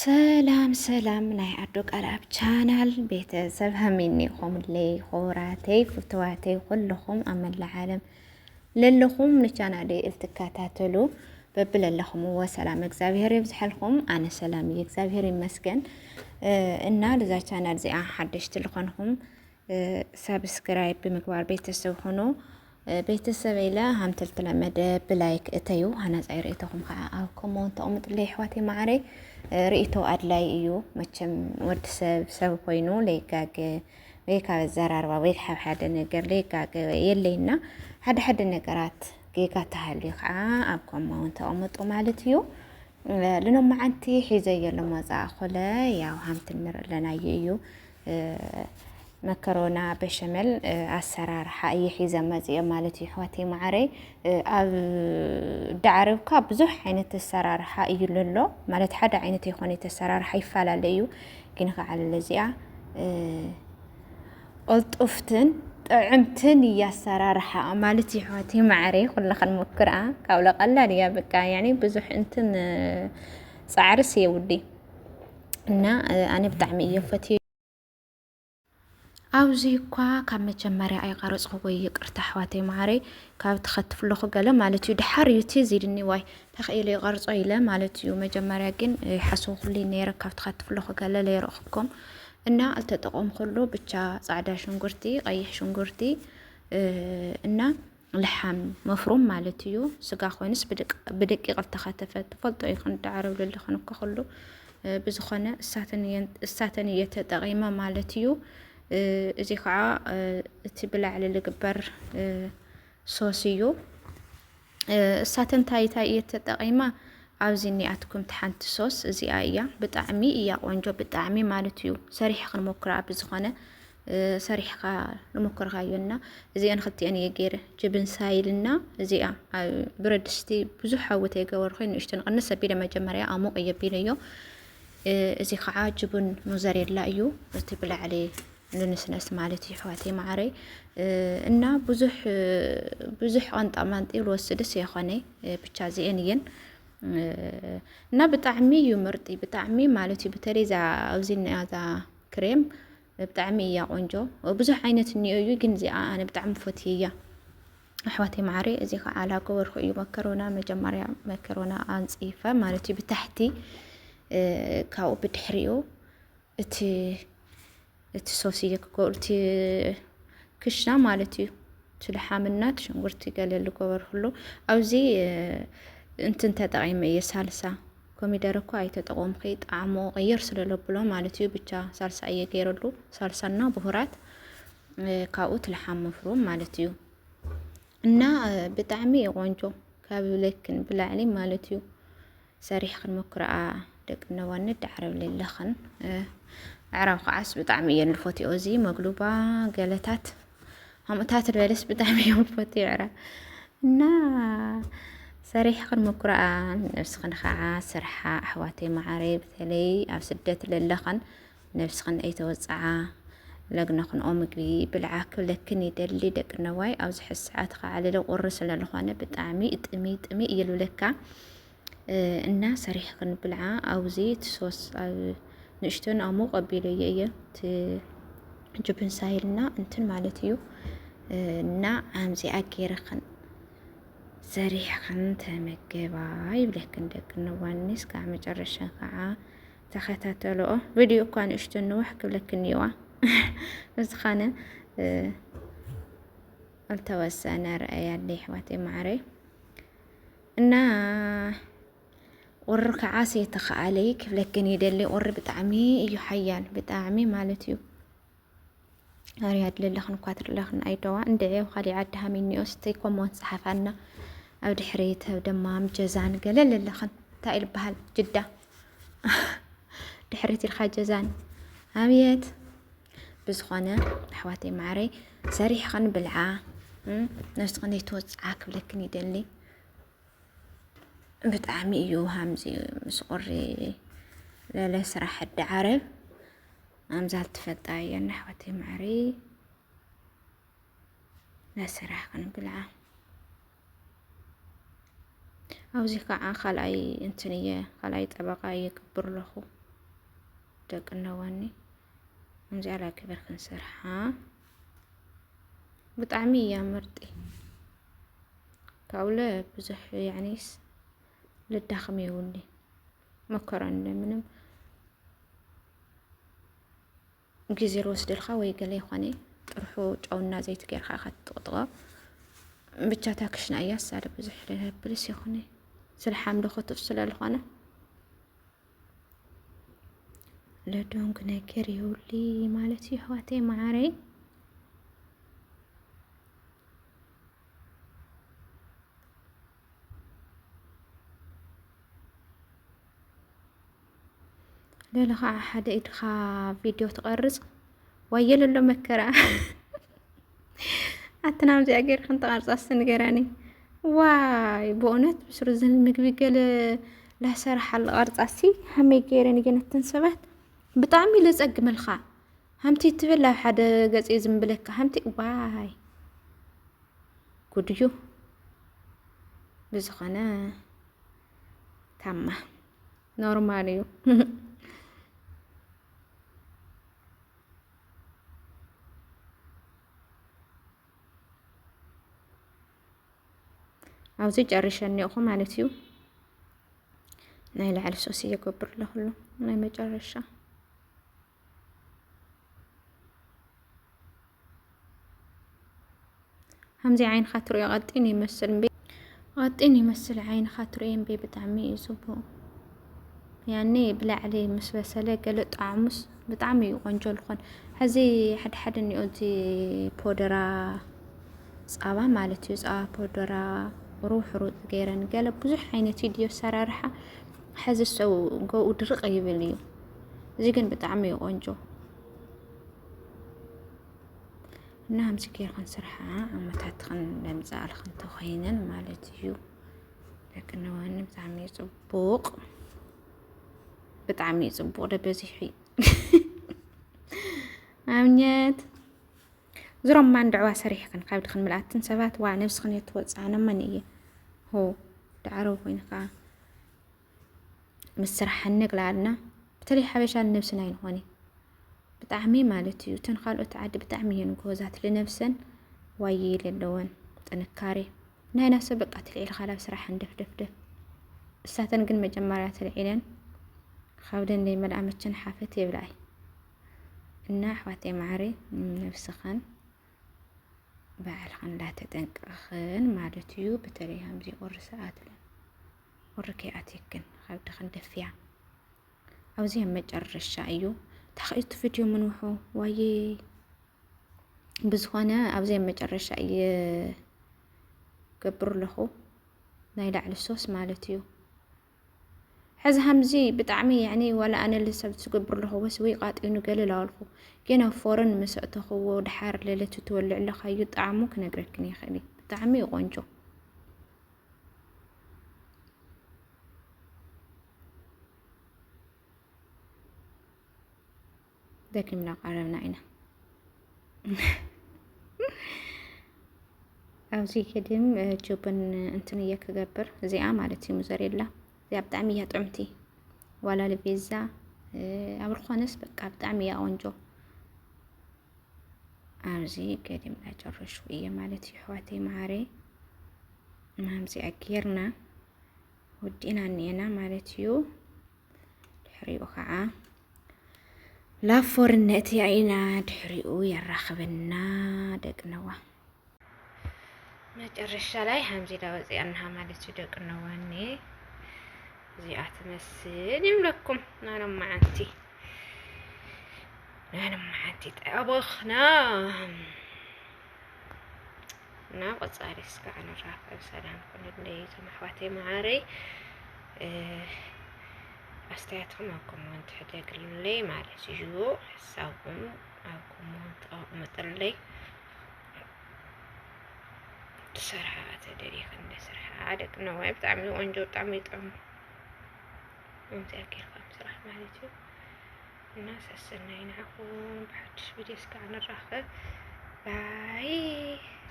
ሰላም ሰላም ናይ አዶ ቃልኣብ ቻናል ቤተሰብ ሃሚኒኹም ለይ ኾራተይ ፍትዋተይ ኩልኹም ኣብ መላእ ዓለም ለለኹም ንቻናለይ እትከታተሉ በብለለኹም ወሰላም እግዚአብሔር ይብዝሐልኩም ኣነ ሰላም እግዚአብሔር ይመስገን እና ለዛ ቻናል እዚኣ ሓደሽቲ ልኾንኩም ሰብስክራይብ ብምግባር ቤተሰብ ሆኖ ቤተሰብ ኢለ ሃምተል ተለመደ ብላይክ እተዩ ሃናፃይ ርእተኹም ከዓ ኣብ ኮመንት ተቕምጡለይ ኣሕዋተይ ማዕረይ ርእቶ ኣድላይ እዩ መቸም ወዲ ሰብ ኮይኑ ለይጋገ ወይ ካብ ዘራርባ ወይ ካብ ሓደ ነገር ለይጋገ የለይና ሓደ ነገራት ጌጋ ተሃልዩ ከዓ ኣብ ኮመንት ተቕምጡ ማለት እዩ ለኖም ማዓንቲ ሒዘየ ለመፃእ ኮለ ያው ሃምተል ንርኢ ለናዩ እዩ መከሮና በሸመል አሰራርሓ እየሒዘ መፅየ ማለት እዩ ኣሕዋተይ ማዕረይ ኣብ ዳዕርብካ ብዙሕ ዓይነት አሰራርሓ እዩ ለሎ ማለት ሓደ ዓይነት ይኾነ አሰራርሓ ይፈላለ እዩ ግን ከዓ ለዚኣ ቅልጡፍትን ጥዕምትን እያሰራርሓ ማለት እዩ ኣሕዋተይ ማዕረይ ኩልኸን ሞክርኣ ካብለ ቀላል እያ በቃ ያኒ ብዙሕ እንትን ፃዕርስ የውዲ እና ኣነ ብጣዕሚ እየ ፈትዮ ኣብዚ እኳ ካብ መጀመርያ ኣይቀረፅኩ ወይ ይቅርታ ኣሕዋተይ ማዕረይ ካብ ትኸትፍለኹ ገለ ማለት እዩ ድሓር እዩ ትዚድኒ ዋይ ተኽኢለ ይቀርጾ ኢለ ማለት እዩ መጀመርያ ግን ሓስኹልይ ነይረ ካብ ትኸትፍለኹ ገለ ለይረኽብኩም እና አልተጠቆም ኩሉ ብቻ ጻዕዳ ሽንጉርቲ ቀይሕ ሽንጉርቲ እና ለሓም መፍሩም ማለት እዩ ስጋ ኮይንስ ብደቂቕ ተኸተፈ ትፈልጦ ይኹን ዳዕረብ ለለኹን ኩሉ ብዝኾነ እሳተን እየተጠቒመ ማለት እዩ እዚ ከዓ እቲ ብላዕሊ ልግበር ሶስ እዩ እሳተን ታይታይ እየተጠቒማ ኣብዚ ኒኣትኩም ተሓንቲ ሶስ እዚኣ እያ ብጣዕሚ እያ ቆንጆ ብጣዕሚ ማለት እዩ ሰሪሕ ክንሞክራ ብዝኾነ ሰሪሕካ ንሞክርካዮና እዚአን ክልቲአን እየ ገይረ ጅብን ሳይልና እዚኣ ብረድስቲ ብዙሕ ሓወተ የገበር ኮይኑ ንእሽተን ቅንስ ኣቢለ መጀመርያ ኣሙቕ እየቢለዮ እዚ ከዓ ጅቡን ሞዘሬላ እዩ እቲ ብላዕሊ ልንስነስ ማለት እዩ ኣሕዋተይ ማዕረይ እና ብዙሕ ቀንጣማንጢ ልወስድስ የኾነ ብቻ እዚአን እየን እና ብጣዕሚ እዩ ምርጢ ብጣዕሚ ማለት እዩ በተለይ ዛ ኣብዚ ዛ ክሬም ብጣዕሚ እያ ቆንጆ ብዙሕ ዓይነት እኒኦ እዩ ግን እዚኣ ኣነ ብጣዕሚ ፈትየ እያ ኣሕዋተይ ማዕረይ እዚ ከዓ ላገበርኩ እዩ መከሮና መጀመርያ መከሮና ኣንፂፈ ማለት እዩ ብታሕቲ ካብኡ ብድሕሪኡ እቲ ሶስ እየክጎልቲ ክሽና ማለት እዩ ትልሓምና ሽንጉርቲ ገለ ልገበር ሁሉ ኣብዚ እንትን ተጠቒመ እየ ሳልሳ ኮሚደረ እኳ ኣይተጠቆምኩ ጣዕሙ ቀይር ስለለብሎ ማለት እዩ ብቻ ሳልሳ እየ ገይረሉ ሳልሳና ብሁራት ካብኡ ትልሓም መፍሩም ማለት እዩ እና ብጣዕሚ ቆንጆ ካብ ለክን ብላዕሊ ማለት እዩ ሰሪሕ ክንሞክርኣ ደቂ ነዋን ዳዕረብ ለለኽን ዕራብ ከዓስ ብጣዕሚ እየ ልፈትዮ እዚ መግሉባ ገለታት ሃምታት ልበለስ ብጣዕሚ እየ ልፈትዮ ዕራብ እና ሰሪሕ ክንሞክርኣ ነብስኽን ከዓ ስርሓ ኣሕዋተይ ማዕረይ በተለይ ኣብ ስደት ለለኽን ነብስኽን ኣይተወፅዓ ለግነኽንኦ ምግቢ ብልዓ ክብለክን ይደሊ ደቂ ነዋይ ኣብዚ ሕዚ ሰዓት ከዓ ልለ ቁሪ ስለዝኾነ ብጣዕሚ ጥሚ እየ ልብለካ እና ሰሪሕ ክንብልዓ ኣብዚ ትሶስ ንእሽቶን ኣሙቕ ኣቢለየ እየ ጅብን ሳይልና እንትን ማለት እዩ እና ኣምዚኣ ገይረኽን ሰሪሕኽን ተመገባ ይብለክን ደቂ ነዋኒስ ካብ መጨረሻ ከዓ ተኸታተልኦ ቪድዮ እኳ ንእሽቶ ንውሕ ክብለክን እየዋ ብዝኾነ አልተወሰነ ረአያለይ ኣሕዋተይ ማዕረይ እና ቁሪ ከዓ ሰይተኸኣለይ ክብለክን ይደሊ ቁሪ ብጣዕሚ እዩ ሓያል ብጣዕሚ ማለት እዩ ኣርያድ ለለኽን እኳ ትርለኽን ኣይደዋ እንድዕዮ ካሊእ ዓዲ ሃሚኒኦ ስተይ ኮመንት ፀሓፋና ኣብ ድሕሪት ኣብ ደማም ጀዛን ገለ ለለኽን እንታይ ልበሃል ጅዳ ድሕሪት ኢልካ ጀዛን ኣብየት ብዝኾነ ኣሕዋተይ ማዕረይ ሰሪሕኽን ብልዓ ነብስኽን ኣይትወፅዓ ክብለክን ይደሊ ብጣዕሚ እዩ ሃምዚ ምስ ቁሪ ለለ ስራሕ ዳዕረብ ኣምዛል ትፈልጣ እየን ኣሕዋተይ ማዕረይ ነስራሕኽን ብልዓ ኣብዚ ከዓ ካልኣይ እንትን እየ ካልኣይ ጠበቃ እየ ክብር ለኹ دقنا واني همزي على كبر خنسرحها بطعمي يا مرتي كاوله بزح يعني للداخم يولي مكرن منم جزير وسد الخوي قال لي خاني طرحو ጫውና ዘይት ጌርካ ከተጥጥቆ ብቻ ታክሽና ያሳለ ብዙሕ ለብልስ ይኹኒ ስለሓም ለኸትፍ ስለልኾነ ለዶንግ ነገር ይውሊ ማለት ይህዋቴ ማዓረይ ለለኻ ሓደ ኢድኻ ቪዲዮ ተቀርጽ ወየለሎ መከራ አትናም ዚያገር خنت قرص ንገራኒ ዋይ በእውነት ብስሩዝን ምግቢ ገለ ለሰርሕ አልቀርጻሲ ሃመይ ገይረን ገነተን ሰባት ብጣዕሚ ለጸግመልኻ ሃምቲ ትብል ኣብ ሓደ ገጽ ዝምብለካ ሃምቲ ዋይ ጉድዩ ብዝኾነ ታማ ኖርማል እዩ أوزي جرشني أخو مالتيو نايل على السوسية كبر له كله ناي ما جرشة همزي عين خاطري غطيني يمثل بي غطيني يمثل عين خاطري بي بطعمي يزبو يعني بلا عليه مس بسلا قلت طعمس بطعمي قنجل خن هزي حد اني اودي بودرا صابا مالتيو صابا بودرا روح غيرن قال بزح عينت فيديو سرارحه حز السو جو درق يبليو زي كان بطعمي قنجو نعم سكير خنسرحه اما تاتخن لمزال خنتو خينن مالتيو لكن وان بطعمي صبوق بطعمي صبوق لبزحي امنيت زرم ما ندعوا سريح كان قابل خن ملاتن سبات وا نفس خن يتوصانا منيه هو تعرف وين كا مسرح النقلالنا بتلي حبيش على نفسنا هوني بطعمي مالتي وتنخلو تعد بطعمي نجوزات لنفسن وايي للون تنكاري ناينا سبقات العيل خلاف سرح ندف دف دف الساتن قل مجمرات العيلن خاودن لي ملامتشن حافتي بلاي الناحواتي معري نفس خن بعل خن لا تتنقخن مالتيو بتري همزي ورسات له وركياتيكن خاود خن دفيا او زي مجرش ايو تخيت فيديو من وحو واي بزخونه او زي مجرش اي قبر له نايل على الصوص مالتيو حز همزي بطعمي يعني ولا انا اللي سبت قبر له بس وي قاطينو قليل الخو كينا فورن مسعته ودحار ليلته تولع له خيو طعمو كنغركني خلي طعمي قنجو داك من قربنا عينا او زي كدم جوبن انتنيه كغبر زي مالتي موزاريلا زي بطعمي طعمتي ولا البيتزا أول خانس بقى بطعمي أونجو أرزي قديم أجر شوية مالتي حواتي معاري مامزي أكيرنا ودينا نينا مالتيو تحريقو خاعة لا فورنتي عينا تحريقو يرخبنا دقنوا مجرش لاي همزي لوزي أنها مالتيو دقنواني زي أتمثل يملككم أنا معتي أبخنا ناقص عريس كأنا رافع سلام كل اللي سمحواتي معاري أستيعتهم أكم وانت حداك اللي معلش جو حساكم أكم وانت مطلي سرحة تدري خلنا سرحة عادك نوعي بتعملوا أنجو تعمي انت اكيد بصراحه مالتي الناس استنينا عفوا بعد فيديو سكان الراحه باي